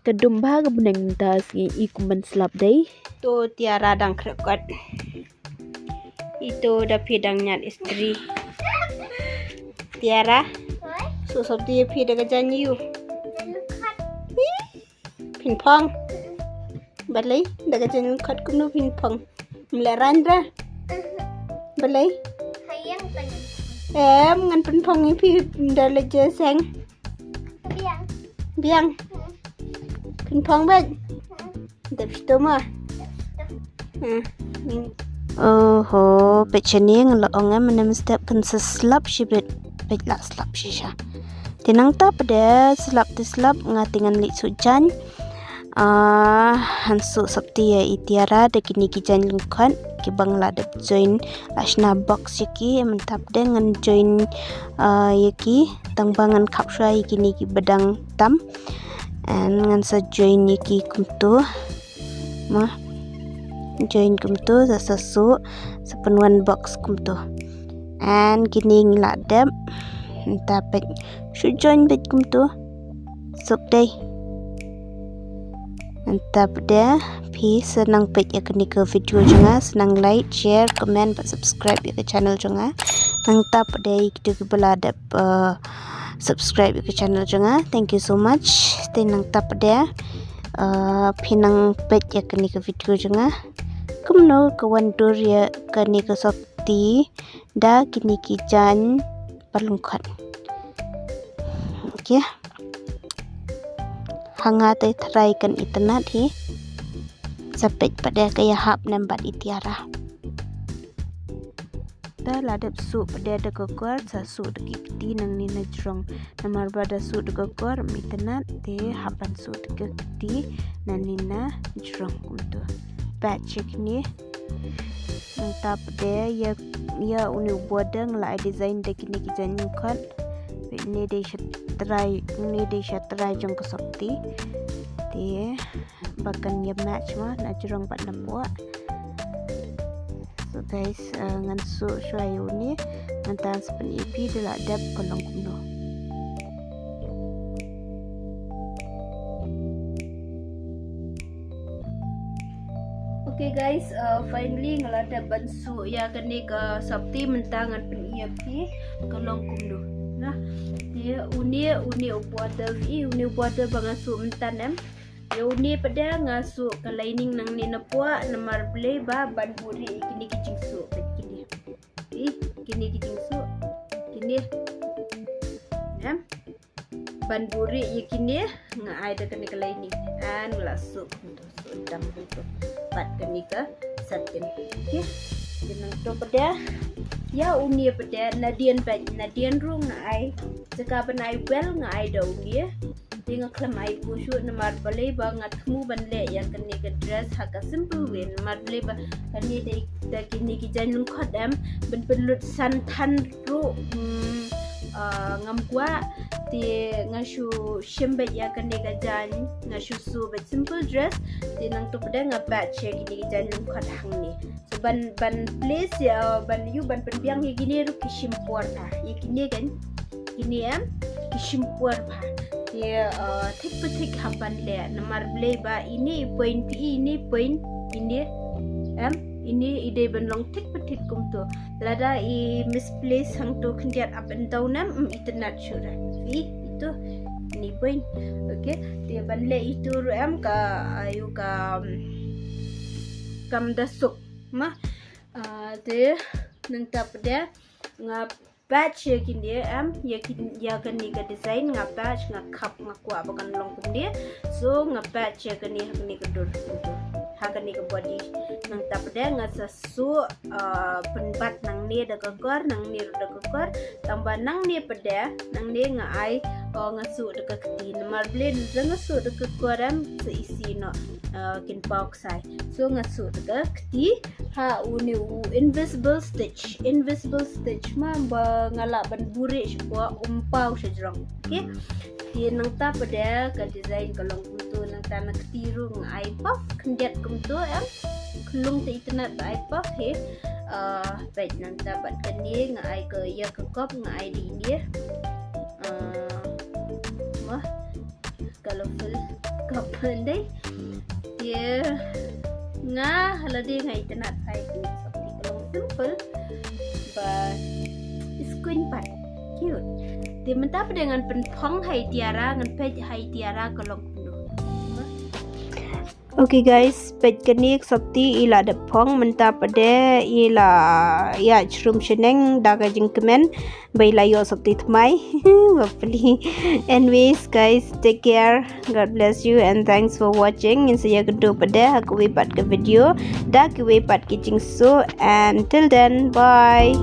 Kedum ba kebeneng tas ikuman slap day. To Tiara dang krekot. Itu dah pidang nyat istri. Tiara, susah dia pidang kejanyi you. Pin pong. Balai, dah kejanyi kat kuno pin pong. Melaran ra. Balai. Ngan pin pong ni pi dah leje seng. Biang. Pin pong bet. Dah pito mah. Oh, peceni ngelongnya menem step kan seslap shibet pecla slap shisha. Tinang ta pada slap ngatingan lik sujan. Hansu sabti ya itiara de kini kijan lingkon ki bangla de join asna box yaki mentap dengan join yaki tangbangan kapsua kini ki bedang tam and ngan sa join yaki kumtu mah join kumtu sa sasu sepenuan box kumtu and kini ngiladap entapet shu join bet kumtu sok day entap dia pi senang pet ya kini ke video jonga senang like share comment dan subscribe ya ke channel jonga nang tap dia kita ke beladap subscribe ya ke channel jonga. Thank you so much tenang tap dia pinang pet ya kini ke video jonga kumno kawan dur ya kini ke sakti da kini kijan palungkat okay. Hangat try kan internet hi sapet pada kaya hap nambat itiara ta ladap su pada de kokor sa su de kiti nang ni na jrong namar bada su de kokor internet te hapan su de kiti nang ni na jrong kuntu batch ni nang ta pada ya uni bodang la design de kini kijan kan ni de try jong kesakti dia bahkan ya match mah na jurang pat nambuak. So guys ngan su shuayu ni ngan sepen EP dela dap kolong kuno. Okay guys, finally ngelada bansu ya kini ke sabti mentangan pen EP kolong kuno. Nah, dia uni buat bangasu mentan ya uni pada ngasu ke lining nang ni napua namar blay ba ban buri kini kijing su kini kijing su kini ban buri ya kini ngai da kini ke lining an lasu so dam itu pat kini ke satin okey jenang to pada ya uni pada nadian rung ngai jika benai well ngai da uni dia ngaklam ai pushu namar balai bangat mu banle ya kini ke dress haka simple way namar balai ba kini da kini ki janung khodam benlut santan ru ngamkwa ti ngashu shimbe ya kini ka jan ngashu su bet simple dress ti nang to pada ngabat che kini ki janung khod hang ni so ban place ya ban penbiang ya gini ru kishimpor tha ya kini kan kini kishimpor pha dia tik hapan le namar blay ba ini point pi ini point ini ini ide benlong tik kumto lada I misplace hang to kendiat up and down internet sure itu ini point okay dia banle itu ka ayu ka kam dasuk mah dia nentap dia ngap batch yakin dia ya kan ni ka design nga batch nga cup nga kuah bakan long dia so nga batch yakan ni ka dur hakan ni ka body nang tapda nga sasu penbat nang ni da kakor nang ni da kakor tambah nang ni pada nang ni nga ai nga su da kakti namar blend nga su da kakoram seisi no kin box sai so nga su da kakti ha uni invisible stitch ma ngala ban buri shwa umpaw siya jrong okay dia nang ta pada ka design kalong kunto nang ta naktiru ng iPuff kendiat kumto kulung ta internet ba iPuff he baik nang ta bat kani ng ai ke ya ke kop ng ai di dia mah colorful kapan deh dia nga haladi ngai tanat hai tu seperti kalau simple but screen part cute dia mentap dengan penpong hai tiara ngan page hai tiara kalau Okay guys, pet kanik sabti ila ada pong mentap pada ila ya chrum sheneng daga jingkemen baila yo sabti tmai bapli. Anyways guys, take care, God bless you and thanks for watching. In saya kedua pada aku wipat ke video dak wipat kicing so and till then bye.